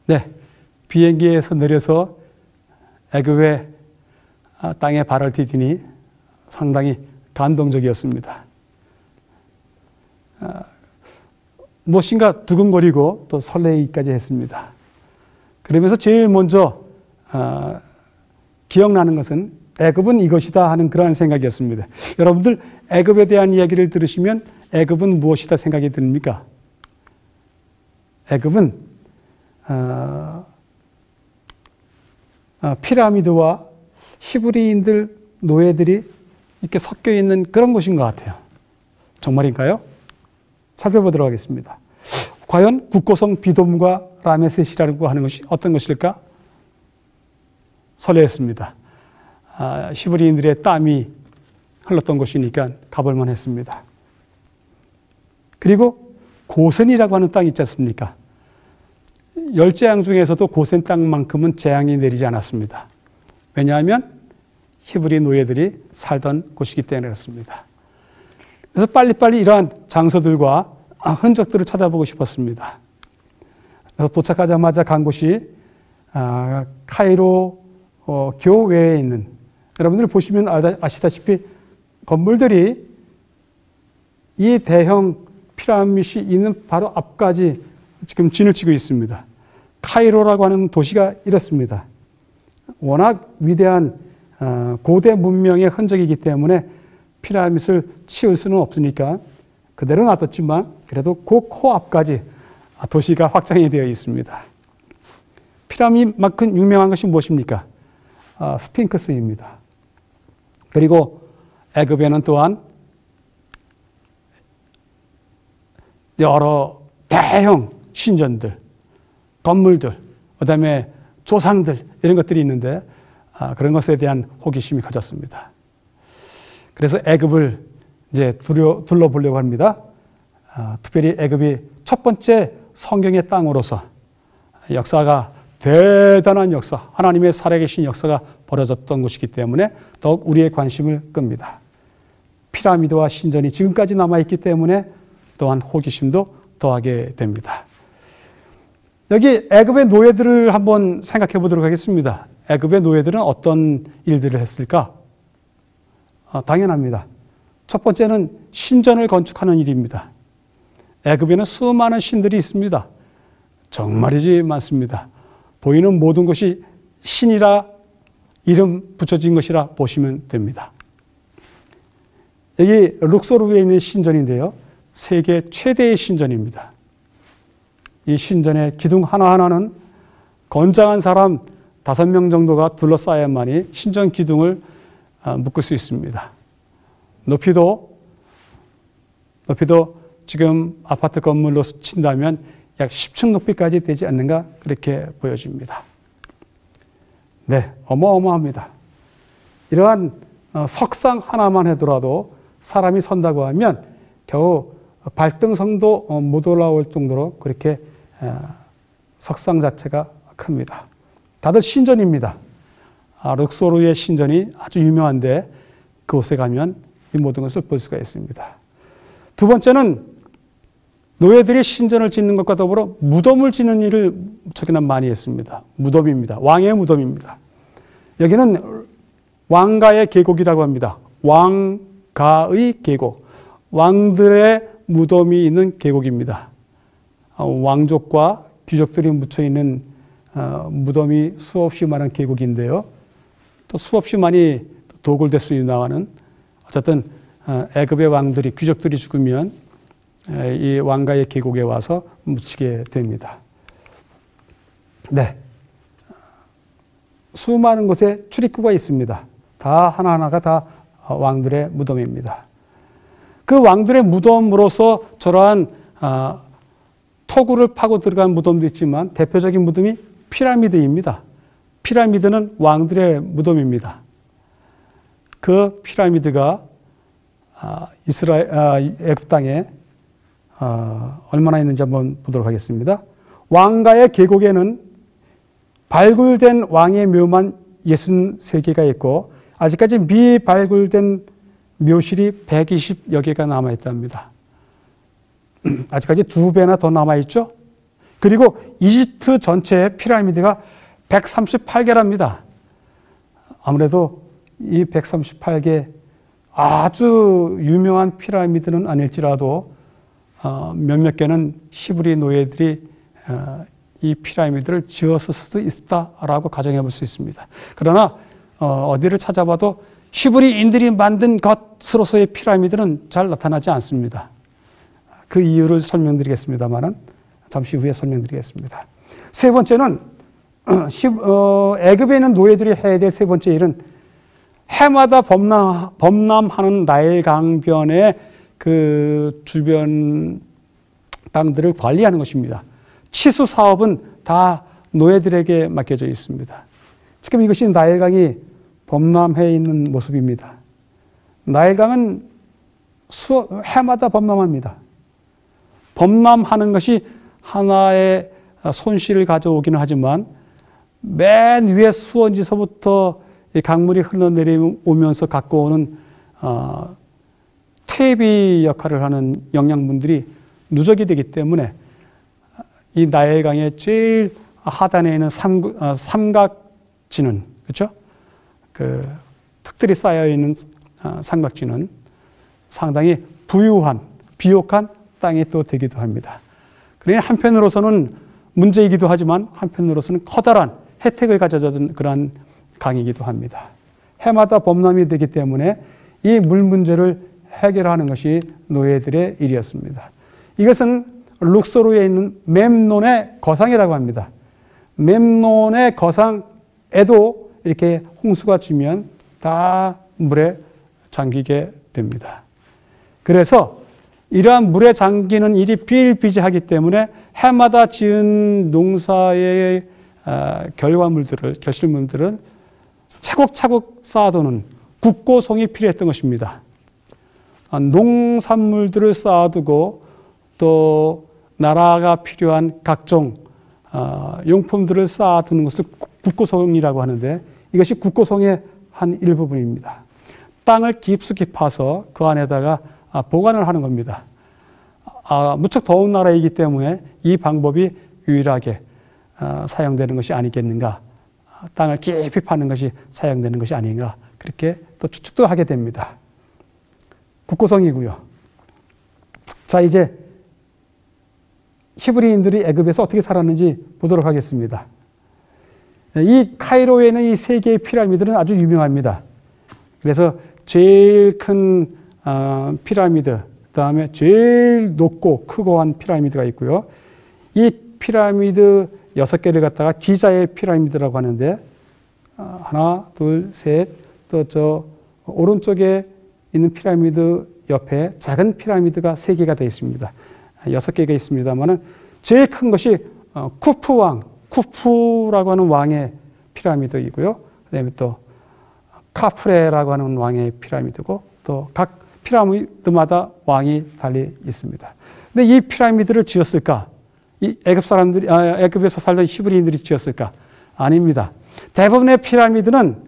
네, 비행기에서 내려서 애굽의 땅에 발을 디디니 상당히 감동적이었습니다. 무엇인가 두근거리고 또 설레기까지 했습니다. 그러면서 제일 먼저 기억나는 것은 애굽은 이것이다 하는 그러한 생각이었습니다. 여러분들 애굽에 대한 이야기를 들으시면 애굽은 무엇이다 생각이 듭니까? 애굽은 피라미드와 히브리인들 노예들이 이렇게 섞여 있는 그런 곳인 것 같아요. 정말인가요? 살펴보도록 하겠습니다. 과연 국고성 비돔과 라메셋이라고 하는 것이 어떤 것일까? 설레었습니다. 히브리인들의 땀이 흘렀던 곳이니까 가볼만 했습니다. 그리고 고센이라고 하는 땅이 있지 않습니까? 열재앙 중에서도 고센 땅만큼은 재앙이 내리지 않았습니다. 왜냐하면 히브리 노예들이 살던 곳이기 때문에 그렇습니다. 그래서 빨리빨리 이러한 장소들과 흔적들을 찾아보고 싶었습니다. 그래서 도착하자마자 간 곳이 카이로 교외에 있는, 여러분들이 보시면 아시다시피 건물들이 이 대형 피라밋이 있는 바로 앞까지 지금 진을 치고 있습니다. 카이로라고 하는 도시가 이렇습니다. 워낙 위대한 고대 문명의 흔적이기 때문에 피라밋을 치울 수는 없으니까 그대로 놔뒀지만 그래도 그 코앞까지 도시가 확장이 되어 있습니다. 피라밋만큼 유명한 것이 무엇입니까? 스핑크스입니다. 그리고 애굽에는 또한 여러 대형 신전들, 건물들, 그다음에 조상들 이런 것들이 있는데 그런 것에 대한 호기심이 커졌습니다. 그래서 애굽을 이제 둘러보려고 합니다. 특별히 애굽이 첫 번째 성경의 땅으로서 역사가 대단한 역사, 하나님의 살아계신 역사가 벌어졌던 곳이기 때문에 더욱 우리의 관심을 끕니다. 피라미드와 신전이 지금까지 남아있기 때문에 또한 호기심도 더하게 됩니다. 여기 애굽의 노예들을 한번 생각해 보도록 하겠습니다. 애굽의 노예들은 어떤 일들을 했을까? 당연합니다. 첫 번째는 신전을 건축하는 일입니다. 애굽에는 수많은 신들이 있습니다. 정말이지 많습니다. 보이는 모든 것이 신이라 이름 붙여진 것이라 보시면 됩니다. 여기 룩소르에 있는 신전인데요. 세계 최대의 신전입니다. 이 신전의 기둥 하나하나는 건장한 사람 5명 정도가 둘러싸야만이 신전 기둥을 묶을 수 있습니다. 높이도 지금 아파트 건물로 친다면 약 10층 높이까지 되지 않는가 그렇게 보여집니다. 네, 어마어마합니다. 이러한 석상 하나만 하더라도 사람이 선다고 하면 겨우 발등성도 못 올라올 정도로 그렇게 석상 자체가 큽니다. 다들 신전입니다. 룩소르의 신전이 아주 유명한데 그곳에 가면 이 모든 것을 볼 수가 있습니다. 두 번째는 노예들이 신전을 짓는 것과 더불어 무덤을 짓는 일을 무척이나 많이 했습니다. 무덤입니다. 왕의 무덤입니다. 여기는 왕가의 계곡이라고 합니다. 왕가의 계곡. 왕들의 무덤이 있는 계곡입니다. 왕족과 귀족들이 묻혀있는 무덤이 수없이 많은 계곡인데요. 또 수없이 많이 도굴대순이 나가는, 어쨌든 애굽의 왕들이, 귀족들이 죽으면 이 왕가의 계곡에 와서 묻히게 됩니다. 네, 수많은 곳에 출입구가 있습니다. 다 하나하나가 다 왕들의 무덤입니다. 그 왕들의 무덤으로서 저러한 토구를 파고 들어간 무덤도 있지만 대표적인 무덤이 피라미드입니다. 피라미드는 왕들의 무덤입니다. 그 피라미드가 애굽 땅에 얼마나 있는지 한번 보도록 하겠습니다. 왕가의 계곡에는 발굴된 왕의 묘만 63개가 있고 아직까지 미발굴된 묘실이 120여 개가 남아있답니다. 아직까지 2배나 더 남아있죠. 그리고 이집트 전체의 피라미드가 138개랍니다. 아무래도 이 138개 아주 유명한 피라미드는 아닐지라도 몇몇 개는 히브리 노예들이 이 피라미드를 지었을 수도 있다라고 가정해 볼 수 있습니다. 그러나 어디를 찾아봐도 히브리인들이 만든 것으로서의 피라미드는 잘 나타나지 않습니다. 그 이유를 설명드리겠습니다만은 잠시 후에 설명드리겠습니다. 세 번째는 애굽에 있는 노예들이 해야 될 세 번째 일은 해마다 범람하는 나일 강변의 그 주변 땅들을 관리하는 것입니다. 치수 사업은 다 노예들에게 맡겨져 있습니다. 지금 이것이 나일강이 범람해 있는 모습입니다. 나일강은 해마다 범람합니다. 범람하는 것이 하나의 손실을 가져오기는 하지만 맨 위에 수원지서부터 강물이 흘러내려오면서 갖고 오는 퇴비 역할을 하는 영양분들이 누적이 되기 때문에 이 나일강의 제일 하단에 있는 삼각지는, 그렇죠? 그 흙들이 쌓여 있는 삼각지는 상당히 부유한, 비옥한 땅이 또 되기도 합니다. 그러니 한편으로서는 문제이기도 하지만 한편으로서는 커다란 혜택을 가져준 그러한 강이기도 합니다. 해마다 범람이 되기 때문에 이 물 문제를 해결하는 것이 노예들의 일이었습니다. 이것은 룩소르에 있는 멤논의 거상이라고 합니다. 멤논의 거상에도 이렇게 홍수가 치면 다 물에 잠기게 됩니다. 그래서 이러한 물에 잠기는 일이 비일비재하기 때문에 해마다 지은 농사의 결실물들은 차곡차곡 쌓아두는 국고송이 필요했던 것입니다. 농산물들을 쌓아두고 또 나라가 필요한 각종 용품들을 쌓아두는 것을 국고송이라고 하는데 이것이 국고송의 한 일부분입니다. 땅을 깊숙이 파서 그 안에다가 보관을 하는 겁니다. 무척 더운 나라이기 때문에 이 방법이 유일하게 사용되는 것이 아니겠는가. 땅을 깊이 파는 것이 사용되는 것이 아닌가. 그렇게 또 추측도 하게 됩니다. 국고성이고요. 자, 이제 히브리인들이 애굽에서 어떻게 살았는지 보도록 하겠습니다. 이 카이로에 있는 이 세 개의 피라미드는 아주 유명합니다. 그래서 제일 큰 피라미드, 그다음에 제일 높고 크고 한 피라미드가 있고요. 이 피라미드 6개를 갖다가 기자의 피라미드라고 하는데 하나, 둘, 셋, 또 저 오른쪽에 있는 피라미드 옆에 작은 피라미드가 3개가 되어 있습니다. 6개가 있습니다만은 제일 큰 것이 쿠프 왕, 쿠프라고 하는 왕의 피라미드이고요. 그다음에 또 카프레라고 하는 왕의 피라미드고 또 각 피라미드마다 왕이 달리 있습니다. 근데 이 피라미드를 지었을까? 이 애굽에서 살던 히브리인들이 지었을까? 아닙니다. 대부분의 피라미드는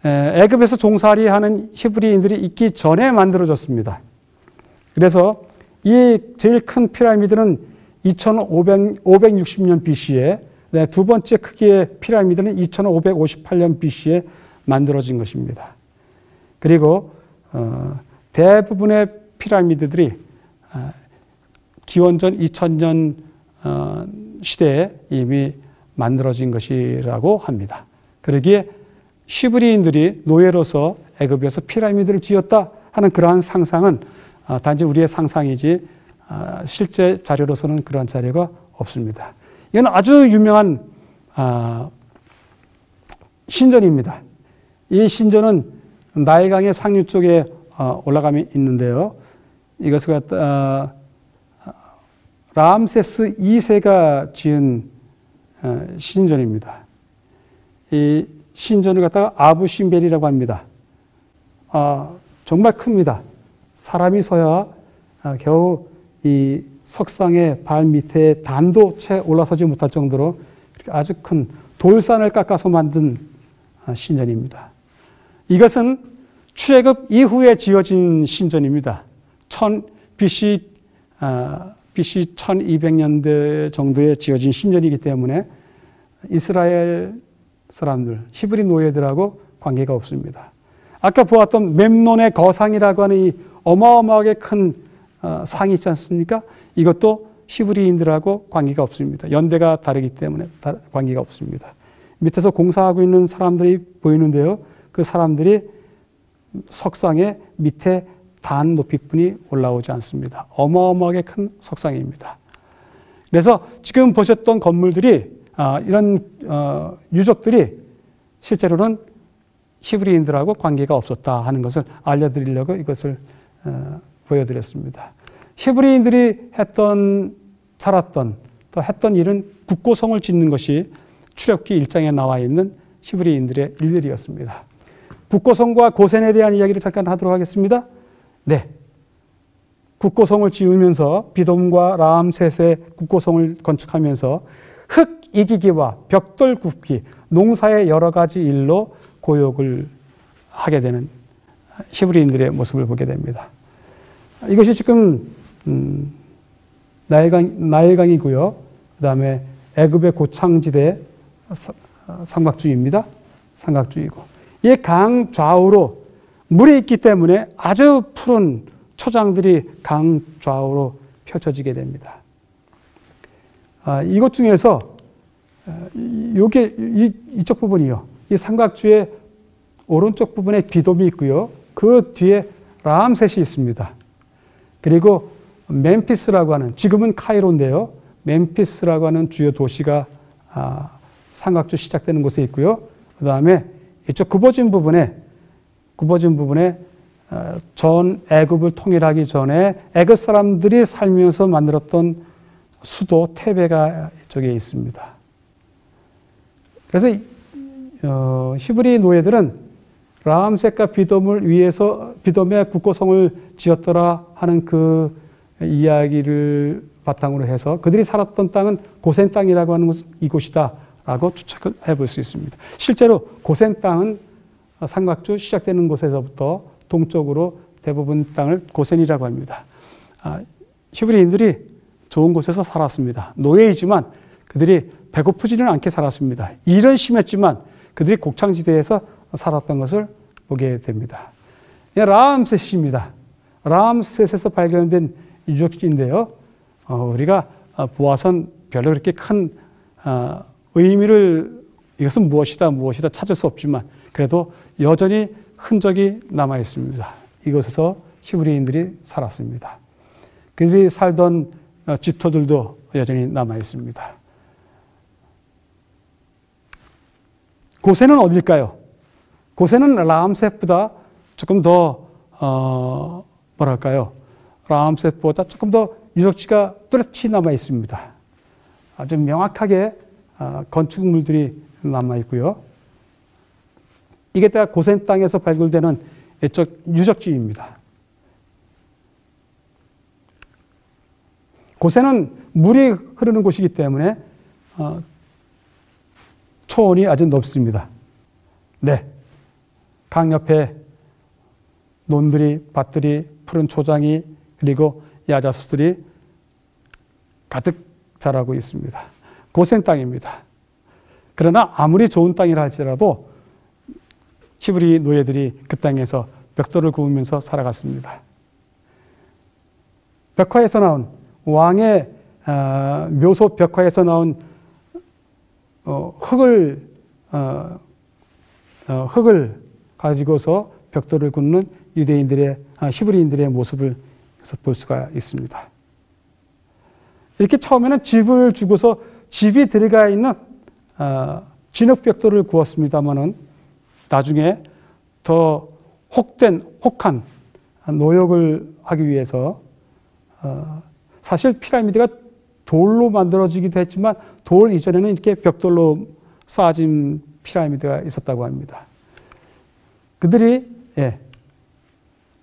애굽에서 종살이하는 히브리인들이 있기 전에 만들어졌습니다. 그래서 이 제일 큰 피라미드는 2560년 BC에, 두 번째 크기의 피라미드는 2558년 BC에 만들어진 것입니다. 그리고 대부분의 피라미드들이 기원전 2000년 시대에 이미 만들어진 것이라고 합니다. 그러기에 히브리인들이 노예로서 애굽에서 피라미드를 지었다 하는 그러한 상상은 단지 우리의 상상이지 실제 자료로서는 그러한 자료가 없습니다. 이건 아주 유명한 신전입니다. 이 신전은 나일강의 상류 쪽에 올라가면 있는데요. 이것을 갖다 람세스 2세가 지은 신전입니다. 이 신전을 갖다가 아부신벨이라고 합니다. 정말 큽니다. 사람이 서야 겨우 이 석상의 발 밑에 담도 채 올라서지 못할 정도로 아주 큰 돌산을 깎아서 만든 신전입니다. 이것은 출애굽 이후에 지어진 신전입니다. BC BC 1200년대 정도에 지어진 신전이기 때문에 이스라엘 사람들, 히브리 노예들하고 관계가 없습니다. 아까 보았던 멤논의 거상이라고 하는 이 어마어마하게 큰 상이 있지 않습니까? 이것도 히브리인들하고 관계가 없습니다. 연대가 다르기 때문에 관계가 없습니다. 밑에서 공사하고 있는 사람들이 보이는데요. 그 사람들이 석상의 밑에 단 높이뿐이 올라오지 않습니다. 어마어마하게 큰 석상입니다. 그래서 지금 보셨던 건물들이 이런 유적들이 실제로는 히브리인들하고 관계가 없었다 하는 것을 알려드리려고 이것을 보여드렸습니다. 히브리인들이 살았던 또 했던 일은 국고성을 짓는 것이 출애굽기 1장에 나와 있는 히브리인들의 일들이었습니다. 국고성과 고센에 대한 이야기를 잠깐 하도록 하겠습니다. 네, 국고성을 지으면서 비돔과 라암셋의 국고성을 건축하면서 흙 이기기와 벽돌 굽기, 농사의 여러 가지 일로 고욕을 하게 되는 히브리인들의 모습을 보게 됩니다. 이것이 지금 나일강이고요. 그 다음에 애굽의 고창지대 삼각주의입니다. 삼각주의고 이 강 좌우로 물이 있기 때문에 아주 푸른 초장들이 강 좌우로 펼쳐지게 됩니다. 이것 중에서 이쪽 부분이요. 이 삼각주의 오른쪽 부분에 비돔이 있고요. 그 뒤에 라암셋이 있습니다. 그리고 멤피스라고 하는, 지금은 카이로인데요. 멤피스라고 하는 주요 도시가 삼각주 시작되는 곳에 있고요. 그 다음에 이쪽 굽어진 부분에 전 애굽을 통일하기 전에 애굽 사람들이 살면서 만들었던 수도 테베가 이쪽에 있습니다. 그래서 히브리 노예들은 라암셋과 비돔을 위해서 비돔의 국고성을 지었더라 하는 그 이야기를 바탕으로 해서 그들이 살았던 땅은 고센 땅이라고 하는 것은 이곳이다 라고 추측을 해볼 수 있습니다. 실제로 고센 땅은 삼각주 시작되는 곳에서부터 동쪽으로 대부분 땅을 고센이라고 합니다. 히브리인들이 좋은 곳에서 살았습니다. 노예이지만 그들이 배고프지는 않게 살았습니다. 일은 심했지만 그들이 곡창지대에서 살았던 것을 보게 됩니다. 라암셋입니다. 라암셋에서 발견된 유적지인데요. 우리가 보아선 별로 그렇게 큰 의미를 이것은 무엇이다 찾을 수 없지만 그래도 여전히 흔적이 남아 있습니다. 이곳에서 히브리인들이 살았습니다. 그들이 살던 집터들도 여전히 남아 있습니다. 고센은 어딜까요? 고센은 라암셋보다 조금 더 라암셋보다 조금 더 유적지가 뚜렷이 남아 있습니다. 아주 명확하게 건축물들이 남아 있고요. 이게 다 고센 땅에서 발굴되는 이쪽 유적지입니다. 고센은 물이 흐르는 곳이기 때문에 초원이 아주 넓습니다. 네, 강 옆에 논들이, 밭들이, 푸른 초장이 그리고 야자수들이 가득 자라고 있습니다. 고센 땅입니다. 그러나 아무리 좋은 땅이라 할지라도 히브리 노예들이 그 땅에서 벽돌을 구우면서 살아갔습니다. 벽화에서 나온 왕의 묘소 벽화에서 나온 흙을 가지고서 벽돌을 굽는 히브리인들의 모습을 볼 수가 있습니다. 이렇게 처음에는 집을 주고서 집이 들어가 있는 진흙벽돌을 구웠습니다마는 나중에 더 혹한 노역을 하기 위해서 사실 피라미드가 돌로 만들어지기도 했지만 돌 이전에는 이렇게 벽돌로 쌓아진 피라미드가 있었다고 합니다. 그들이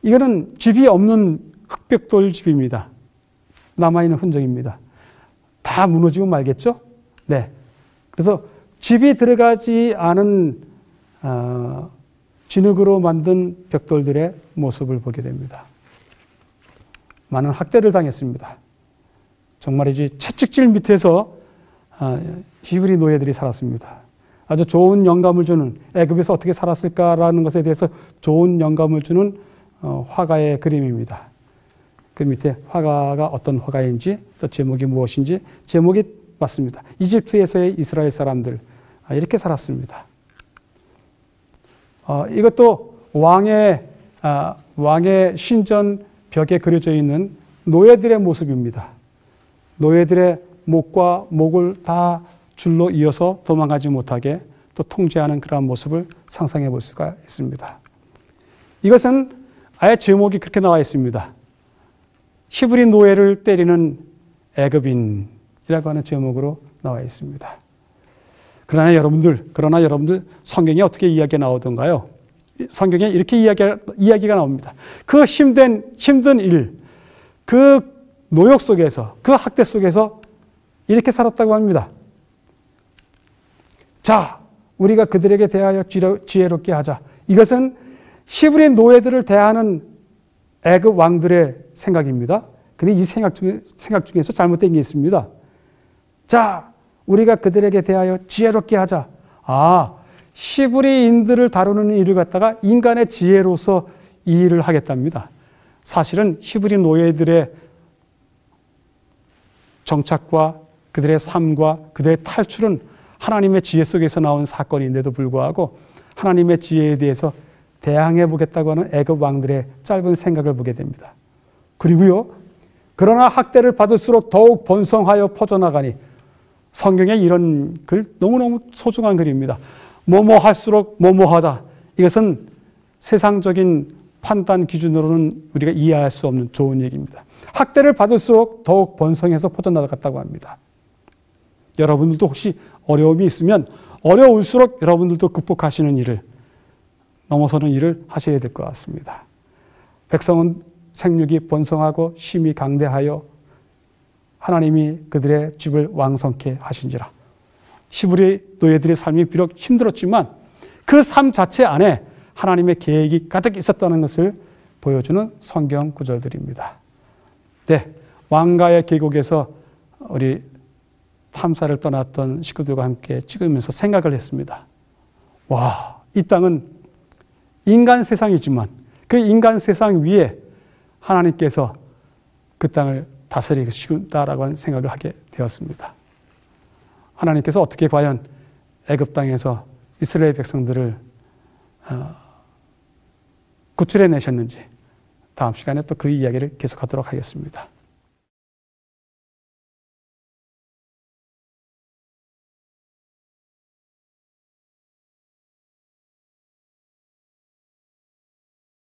이거는 집이 없는 흙벽돌 집입니다. 남아있는 흔적입니다. 다 무너지고 말겠죠? 네. 그래서 집이 들어가지 않은 진흙으로 만든 벽돌들의 모습을 보게 됩니다. 많은 학대를 당했습니다. 정말이지 채찍질 밑에서 히브리 노예들이 살았습니다. 아주 좋은 영감을 주는, 애굽에서 어떻게 살았을까라는 것에 대해서 좋은 영감을 주는 화가의 그림입니다. 그 밑에 화가가 어떤 화가인지, 또 제목이 무엇인지, 제목이 맞습니다. 이집트에서의 이스라엘 사람들, 이렇게 살았습니다. 이것도 왕의 신전 벽에 그려져 있는 노예들의 모습입니다. 노예들의 목과 목을 다 줄로 이어서 도망가지 못하게 또 통제하는 그러한 모습을 상상해 볼 수가 있습니다. 이것은 아예 제목이 그렇게 나와 있습니다. 히브리 노예를 때리는 애굽인이라고 하는 제목으로 나와 있습니다. 그러나 여러분들 성경에 어떻게 이야기가 나오던가요? 성경에 이렇게 이야기가 나옵니다. 그 힘든 일, 그 노역 속에서, 그 학대 속에서 이렇게 살았다고 합니다. 자, 우리가 그들에게 대하여 지혜롭게 하자. 이것은 히브리 노예들을 대하는 애굽 왕들의 생각입니다. 근데 이 생각 중에서 잘못된 게 있습니다. 자, 우리가 그들에게 대하여 지혜롭게 하자. 히브리인들을 다루는 일을 갖다가 인간의 지혜로서 이 일을 하겠답니다. 사실은 히브리 노예들의 정착과 그들의 삶과 그들의 탈출은 하나님의 지혜 속에서 나온 사건인데도 불구하고 하나님의 지혜에 대해서 대항해 보겠다고 하는 애굽 왕들의 짧은 생각을 보게 됩니다. 그리고요, 그러나 학대를 받을수록 더욱 번성하여 퍼져나가니, 성경에 이런 글 너무너무 소중한 글입니다. 뭐뭐 할수록 뭐뭐하다. 이것은 세상적인 판단 기준으로는 우리가 이해할 수 없는 좋은 얘기입니다. 학대를 받을수록 더욱 번성해서 퍼져나갔다고 합니다. 여러분들도 혹시 어려움이 있으면 어려울수록 여러분들도 극복하시는 일을, 넘어서는 일을 하셔야 될 것 같습니다. 백성은 생육이 번성하고 심히 강대하여 하나님이 그들의 집을 왕성케 하신지라. 히브리 노예들의 삶이 비록 힘들었지만 그 삶 자체 안에 하나님의 계획이 가득 있었다는 것을 보여주는 성경 구절들입니다. 네, 왕가의 계곡에서 우리 탐사를 떠났던 식구들과 함께 찍으면서 생각을 했습니다. 와, 이 땅은 인간 세상이지만 그 인간 세상 위에 하나님께서 그 땅을 다스리신다라고 하는 생각을 하게 되었습니다. 하나님께서 어떻게 과연 애굽 땅에서 이스라엘 백성들을 구출해 내셨는지 다음 시간에 또 그 이야기를 계속하도록 하겠습니다.